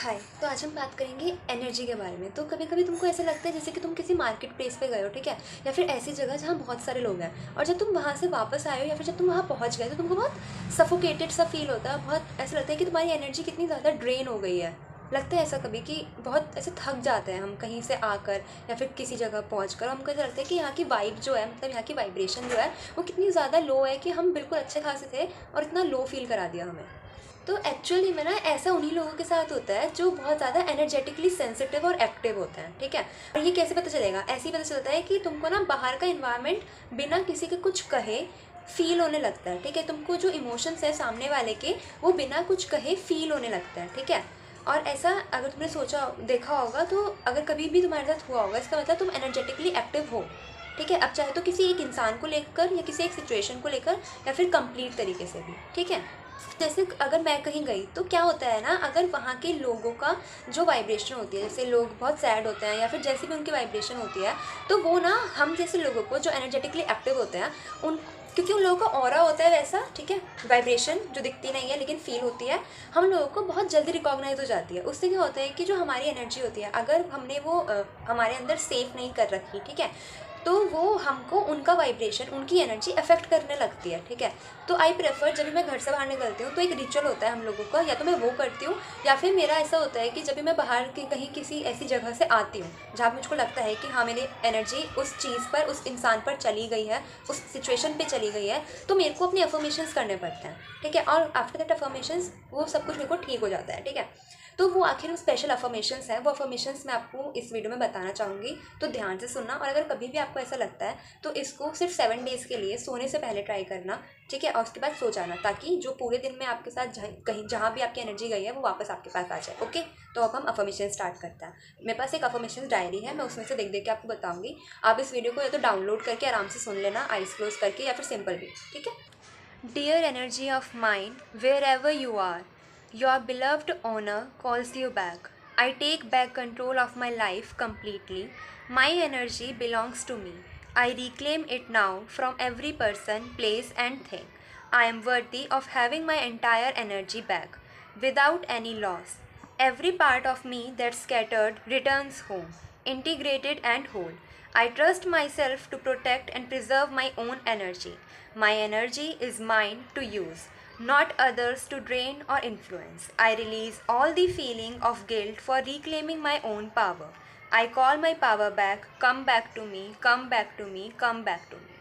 हाय। तो आज हम बात करेंगे एनर्जी के बारे में। तो कभी कभी तुमको ऐसा लगता है जैसे कि तुम किसी मार्केट प्लेस पे गए हो, ठीक है, या फिर ऐसी जगह जहाँ बहुत सारे लोग हैं, और जब तुम वहाँ से वापस आए हो या फिर जब तुम वहाँ पहुँच गए तो तुमको बहुत सफोकेटेड सा फील होता है। बहुत ऐसा लगता है कि तुम्हारी एनर्जी कितनी ज़्यादा ड्रेन हो गई है। लगता है ऐसा कभी कि बहुत ऐसे थक जाते हैं हम कहीं से आकर या फिर किसी जगह पहुँच कर। हमको ऐसा लगता है कि यहाँ की वाइब जो है, मतलब यहाँ की वाइब्रेशन जो है वो कितनी ज़्यादा लो है कि हम बिल्कुल अच्छे खासे थे और इतना लो फील करा दिया हमें। तो एक्चुअली में ना ऐसा उन्हीं लोगों के साथ होता है जो बहुत ज़्यादा एनर्जेटिकली सेंसिटिव और एक्टिव होते हैं, ठीक है। और ये कैसे पता चलेगा? ऐसे ही पता चलता है कि तुमको ना बाहर का इन्वायरमेंट बिना किसी के कुछ कहे फील होने लगता है, ठीक है। तुमको जो इमोशंस है सामने वाले के वो बिना कुछ कहे फील होने लगता है, ठीक है। और ऐसा अगर तुमने सोचा देखा होगा तो अगर कभी भी तुम्हारे साथ हुआ होगा इसका मतलब तुम एनर्जेटिकली एक्टिव हो, ठीक है। अब चाहे तो किसी एक इंसान को लेकर या किसी एक सिचुएशन को लेकर या फिर कंप्लीट तरीके से भी, ठीक है। जैसे अगर मैं कहीं गई तो क्या होता है ना, अगर वहाँ के लोगों का जो वाइब्रेशन होती है, जैसे लोग बहुत सैड होते हैं या फिर जैसी भी उनकी वाइब्रेशन होती है, तो वो ना हम जैसे लोगों को जो एनर्जेटिकली एक्टिव होते हैं उन, क्योंकि उन लोगों का ऑरा होता है वैसा, ठीक है, वाइब्रेशन जो दिखती नहीं है लेकिन फील होती है, हम लोगों को बहुत जल्दी रिकॉग्नाइज हो जाती है। उससे क्या होता है कि जो हमारी एनर्जी होती है अगर हमने वो हमारे अंदर सेफ नहीं कर रखी, ठीक है, तो वो हमको उनका वाइब्रेशन उनकी एनर्जी अफेक्ट करने लगती है, ठीक है। तो आई प्रेफर जब भी मैं घर से बाहर निकलती हूँ तो एक रिचुअल होता है हम लोगों का, या तो मैं वो करती हूँ या फिर मेरा ऐसा होता है कि जब भी मैं बाहर की कहीं किसी ऐसी जगह से आती हूँ जहाँ पे मुझको लगता है कि हाँ मेरी एनर्जी उस चीज़ पर, उस इंसान पर चली गई है, उस सिचुएशन पे चली गई है, तो मेरे को अपने अफर्मेशंस करने पड़ते हैं, ठीक है। और आफ्टर दैट अफर्मेशंस वो सब कुछ मेरे को ठीक हो जाता है, ठीक है। तो वो आखिर वो स्पेशल अफर्मेशंस हैं, वो अफर्मेशंस मैं आपको इस वीडियो में बताना चाहूँगी, तो ध्यान से सुनना। और अगर कभी भी आपको ऐसा लगता है तो इसको सिर्फ 7 डेज़ के लिए सोने से पहले ट्राई करना, ठीक है, और उसके बाद सो जाना, ताकि जो पूरे दिन में आपके साथ कहीं जहाँ भी आपकी एनर्जी गई है वो वापस आपके पास आ जाए। ओके, तो अब हम अफर्मेशन स्टार्ट करते हैं। मेरे पास एक अफर्मेशन डायरी है, मैं उसमें से देख देख के आपको बताऊँगी। आप इस वीडियो को या तो डाउनलोड करके आराम से सुन लेना, आइज क्लोज करके, या फिर सिंपल भी, ठीक है। Dear energy of mine, wherever you are, your beloved owner calls you back. I take back control of my life completely. My energy belongs to me. I reclaim it now from every person, place, and thing. I am worthy of having my entire energy back without any loss. Every part of me that's scattered returns home, integrated and whole. I trust myself to protect and preserve my own energy. My energy is mine to use, not others to drain or influence. I release all the feeling of guilt for reclaiming my own power. I call my power back, come back to me, come back to me, come back to me.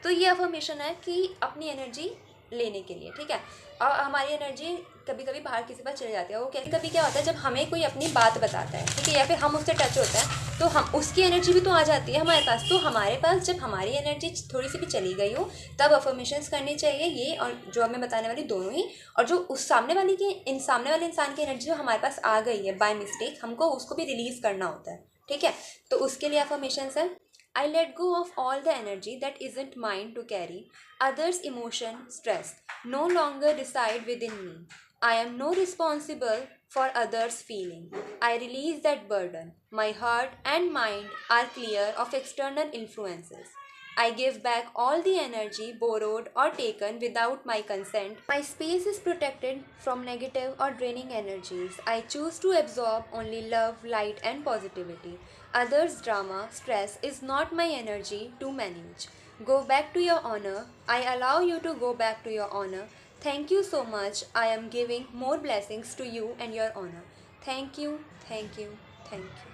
तो ये affirmation है कि अपनी energy लेने के लिए, ठीक है। और हमारी एनर्जी कभी कभी बाहर किसी पास चले जाती है। वो कैसे, कभी क्या होता है जब हमें कोई अपनी बात बताता है, ठीक है, या फिर हम उससे टच होते हैं तो हम उसकी एनर्जी भी तो आ जाती है हमारे पास। तो हमारे पास जब हमारी एनर्जी थोड़ी सी भी चली गई हो तब अफर्मेशंस करनी चाहिए, ये और जो अब मैं बताने वाली दोनों ही। और जो उस सामने वाली की सामने वाले इंसान की एनर्जी जो हमारे पास आ गई है बाय मिस्टेक, हमको उसको भी रिलीज़ करना होता है, ठीक है। तो उसके लिए अफर्मेशंस है। I let go of all the energy that isn't mine to carry. Others' emotion, stress no longer reside within me. I am no responsible for others' feeling. I release that burden. My heart and mind are clear of external influences. I give back all the energy borrowed or taken without my consent. My space is protected from negative or draining energies. I choose to absorb only love, light, and positivity. Others' drama, stress is not my energy to manage. Go back to your honor. I allow you to go back to your honor. Thank you so much. I am giving more blessings to you and your honor. Thank you, thank you, thank you.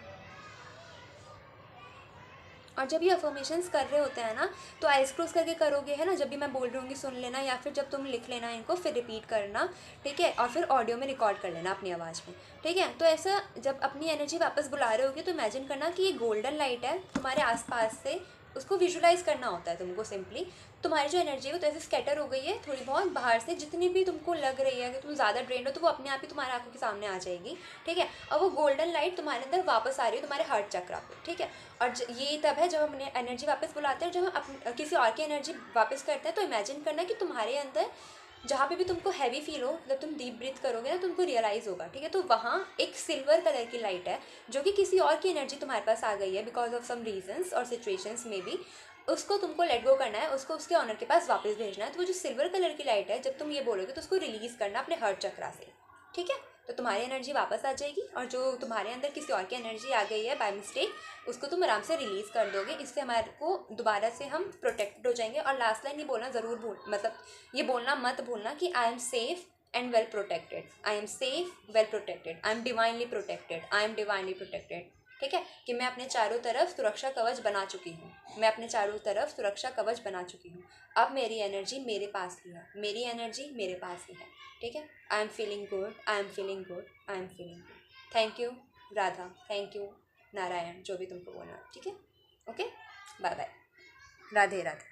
और जब ये affirmations कर रहे होते हैं ना तो eyes close करके करोगे, है ना, जब भी मैं बोल रही हूँगी सुन लेना, या फिर जब तुम लिख लेना इनको फिर रिपीट करना, ठीक है, और फिर ऑडियो में रिकॉर्ड कर लेना अपनी आवाज़ में, ठीक है। तो ऐसा जब अपनी एनर्जी वापस बुला रहे होगे तो इमेजिन करना कि ये गोल्डन लाइट है तुम्हारे आसपास से, उसको विजुलाइज करना होता है तुमको। सिंपली तुम्हारी जो एनर्जी है वो तो ऐसे स्कैटर हो गई है थोड़ी बहुत बाहर से, जितनी भी तुमको लग रही है कि तुम ज़्यादा ड्रेन हो तो वो अपने आप ही तुम्हारे आंखों के सामने आ जाएगी, ठीक है। और वो गोल्डन लाइट तुम्हारे अंदर वापस आ रही है तुम्हारे हार्ट चक्रा पे, ठीक है। और ये तब है जब हम एनर्जी वापस बुलाते हैं, जब हम किसी और की एनर्जी वापस करते हैं। तो इमेजिन करना कि तुम्हारे अंदर जहाँ पे भी तुमको हैवी फील हो, जब तुम डीप ब्रीथ करोगे ना तुमको रियलाइज़ होगा, ठीक है। तो वहाँ एक सिल्वर कलर की लाइट है जो कि किसी और की एनर्जी तुम्हारे पास आ गई है बिकॉज ऑफ सम रीजंस और सिचुएशंस में भी, उसको तुमको लेट गो करना है, उसको उसके ऑनर के पास वापस भेजना है। तो वो जो सिल्वर कलर की लाइट है जब तुम ये बोलोगे तो उसको रिलीज़ करना अपने हार्ट चक्रा से, ठीक है। तो तुम्हारी एनर्जी वापस आ जाएगी, और जो तुम्हारे अंदर किसी और की एनर्जी आ गई है बाय मिस्टेक, उसको तुम आराम से रिलीज़ कर दोगे। इससे हमारे को दोबारा से हम प्रोटेक्टेड हो जाएंगे। और लास्ट लाइन ये बोलना ज़रूर मतलब ये बोलना मत भूलना कि I am safe and well protected, I am safe well protected, I am divinely protected, I am divinely protected. ठीक है, कि मैं अपने चारों तरफ सुरक्षा कवच बना चुकी हूँ, मैं अपने चारों तरफ सुरक्षा कवच बना चुकी हूँ। अब मेरी एनर्जी मेरे पास ही है, मेरी एनर्जी मेरे पास ही है। ठीक है, I am feeling good, I am feeling good, I am feeling good. Thank you Radha, thank you Narayan, जो भी तुमको बोलना। ठीक है, okay, bye bye, Radhe Radhe.